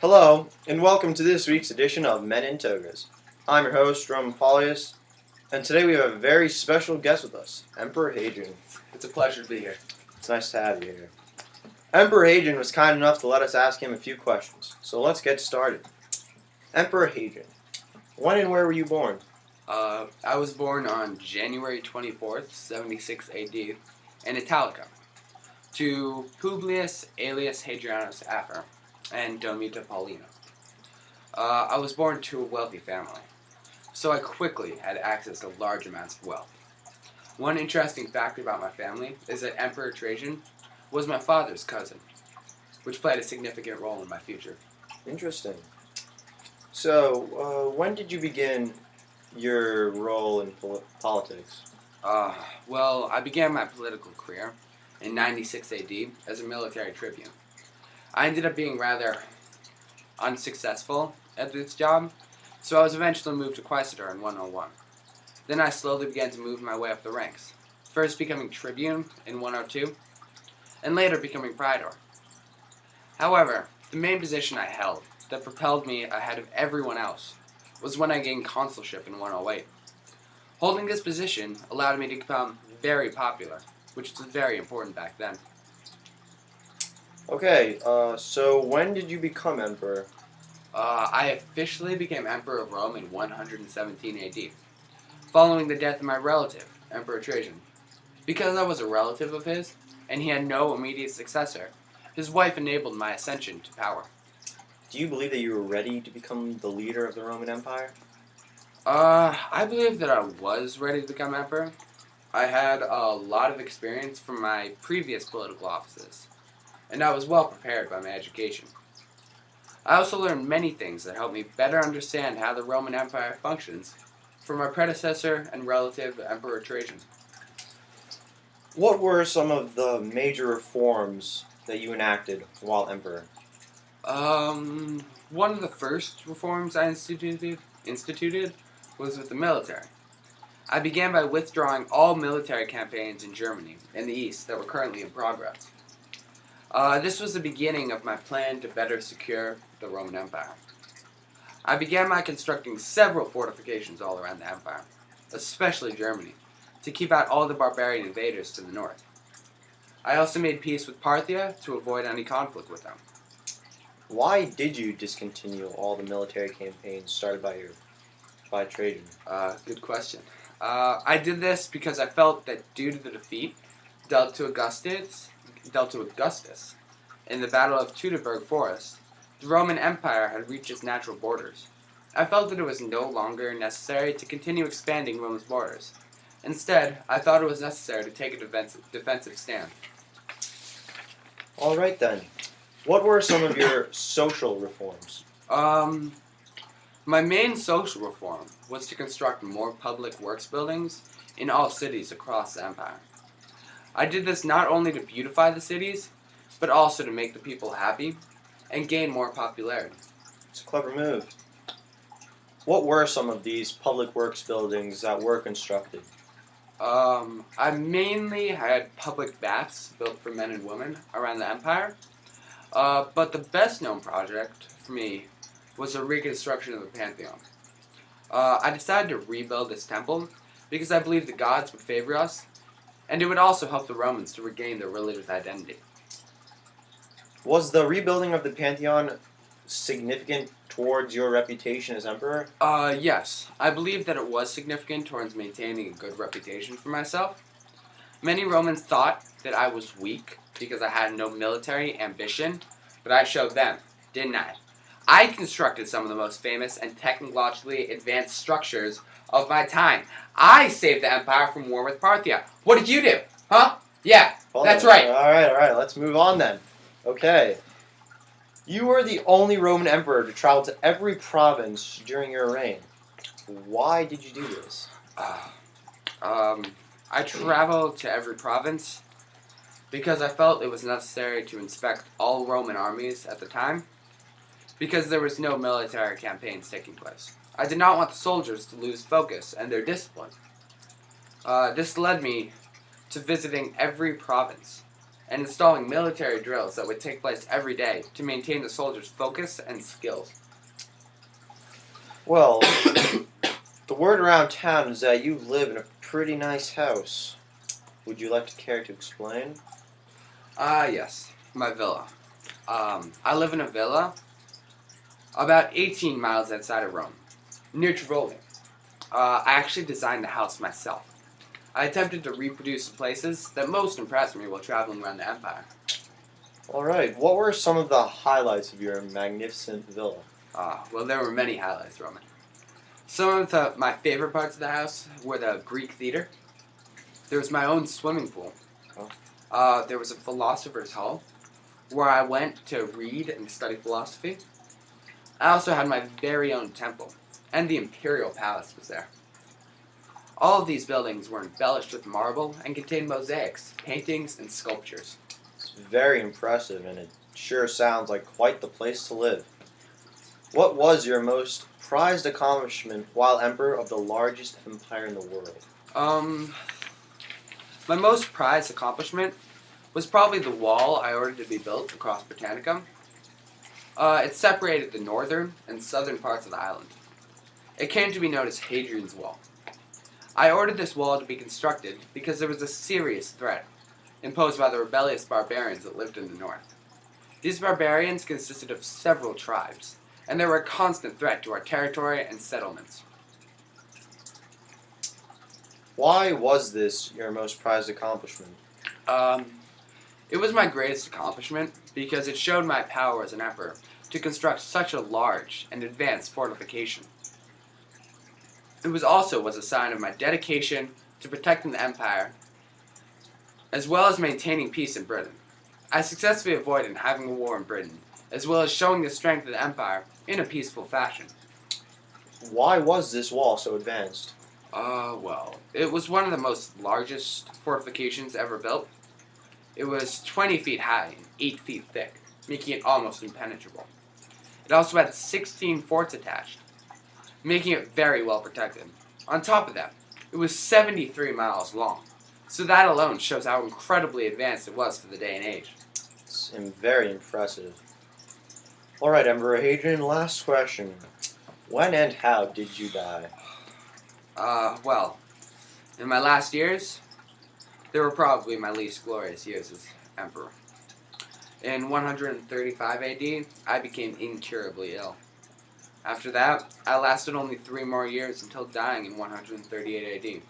Hello, and welcome to this week's edition of Men in Togas. I'm your host, Roman Paulius, and today we have a very special guest with us, Emperor Hadrian. It's a pleasure to be here. It's nice to have you here. Emperor Hadrian was kind enough to let us ask him a few questions, so let's get started. Emperor Hadrian, when and where were you born? I was born on January 24th, 76 AD, in Italica, to Publius Aelius Hadrianus Afer and Domita Paulina. I was born to a wealthy family, so I quickly had access to large amounts of wealth. One interesting fact about my family is that Emperor Trajan was my father's cousin, which played a significant role in my future. Interesting. So, when did you begin your role in politics? Well, I began my political career in 96 AD as a military tribune. I ended up being rather unsuccessful at this job, so I was eventually moved to Quaestor in 101. Then I slowly began to move my way up the ranks, first becoming tribune in 102, and later becoming praetor. However, the main position I held that propelled me ahead of everyone else was when I gained consulship in 108. Holding this position allowed me to become very popular, which was very important back then. Okay, so when did you become emperor? I officially became Emperor of Rome in 117 AD, following the death of my relative, Emperor Trajan. Because I was a relative of his, and he had no immediate successor, his wife enabled my ascension to power. Do you believe that you were ready to become the leader of the Roman Empire? I believe that I was ready to become emperor. I had a lot of experience from my previous political offices, and I was well prepared by my education. I also learned many things that helped me better understand how the Roman Empire functions from my predecessor and relative, Emperor Trajan. What were some of the major reforms that you enacted while emperor? One of the first reforms I instituted was with the military. I began by withdrawing all military campaigns in Germany and the East that were currently in progress. This was the beginning of my plan to better secure the Roman Empire. I began by constructing several fortifications all around the empire, especially Germany, to keep out all the barbarian invaders to the north. I also made peace with Parthia to avoid any conflict with them. Why did you discontinue all the military campaigns started by Trajan? Good question. I did this because I felt that due to the defeat dealt to Augustus in the Battle of Teutoburg Forest, the Roman Empire had reached its natural borders. I felt that it was no longer necessary to continue expanding Rome's borders. Instead, I thought it was necessary to take a defensive stand. All right then. What were some of your social reforms? My main social reform was to construct more public works buildings in all cities across the empire. I did this not only to beautify the cities, but also to make the people happy and gain more popularity. It's a clever move. What were some of these public works buildings that were constructed? I mainly had public baths built for men and women around the empire, but the best known project for me was a reconstruction of the Pantheon. I decided to rebuild this temple because I believed the gods would favor us, and it would also help the Romans to regain their religious identity. Was the rebuilding of the Pantheon significant towards your reputation as emperor? Yes. I believe that it was significant towards maintaining a good reputation for myself. Many Romans thought that I was weak because I had no military ambition, but I showed them, didn't I? I constructed some of the most famous and technologically advanced structures of my time. I saved the empire from war with Parthia. What did you do? Huh? Yeah, that's right. All right. Let's move on then. Okay. You were the only Roman emperor to travel to every province during your reign. Why did you do this? I traveled to every province because I felt it was necessary to inspect all Roman armies at the time, because there was no military campaigns taking place. I did not want the soldiers to lose focus and their discipline. This led me to visiting every province and installing military drills that would take place every day to maintain the soldiers' focus and skills. Well, the word around town is that you live in a pretty nice house. Would you like to care to explain? Yes, my villa. I live in a villa about 18 miles outside of Rome, near Tivoli. I actually designed the house myself. I attempted to reproduce the places that most impressed me while traveling around the empire. Alright, what were some of the highlights of your magnificent villa? Well, there were many highlights, Roman. Some of my favorite parts of the house were the Greek theater. There was my own swimming pool. There was a philosopher's hall, where I went to read and study philosophy. I also had my very own temple, and the imperial palace was there. All of these buildings were embellished with marble and contained mosaics, paintings, and sculptures. It's very impressive, and it sure sounds like quite the place to live. What was your most prized accomplishment while emperor of the largest empire in the world? My most prized accomplishment was probably the wall I ordered to be built across Britannica. It separated the northern and southern parts of the island. It came to be known as Hadrian's Wall. I ordered this wall to be constructed because there was a serious threat imposed by the rebellious barbarians that lived in the north. These barbarians consisted of several tribes, and they were a constant threat to our territory and settlements. Why was this your most prized accomplishment? It was my greatest accomplishment because it showed my power as an emperor to construct such a large and advanced fortification. It was a sign of my dedication to protecting the empire, as well as maintaining peace in Britain. I successfully avoided having a war in Britain, as well as showing the strength of the empire in a peaceful fashion. Why was this wall so advanced? Well, it was one of the most largest fortifications ever built. It was 20 feet high and 8 feet thick, making it almost impenetrable. It also had 16 forts attached, making it very well protected. On top of that, it was 73 miles long, so that alone shows how incredibly advanced it was for the day and age. It's very impressive. Alright, Emperor Hadrian, last question. When and how did you die? Well, in my last years, they were probably my least glorious years as emperor. In 135 AD, I became incurably ill. After that, I lasted only 3 more years until dying in 138 AD.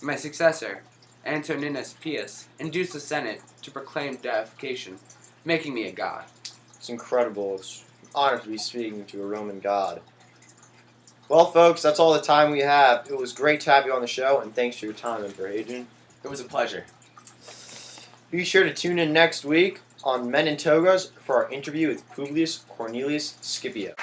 My successor, Antoninus Pius, induced the Senate to proclaim deification, making me a god. It's incredible. It's an honor to be speaking to a Roman god. Well, folks, that's all the time we have. It was great to have you on the show, and thanks for your time, Emperor Hadrian. It was a pleasure. Be sure to tune in next week on Men in Togas for our interview with Publius Cornelius Scipio.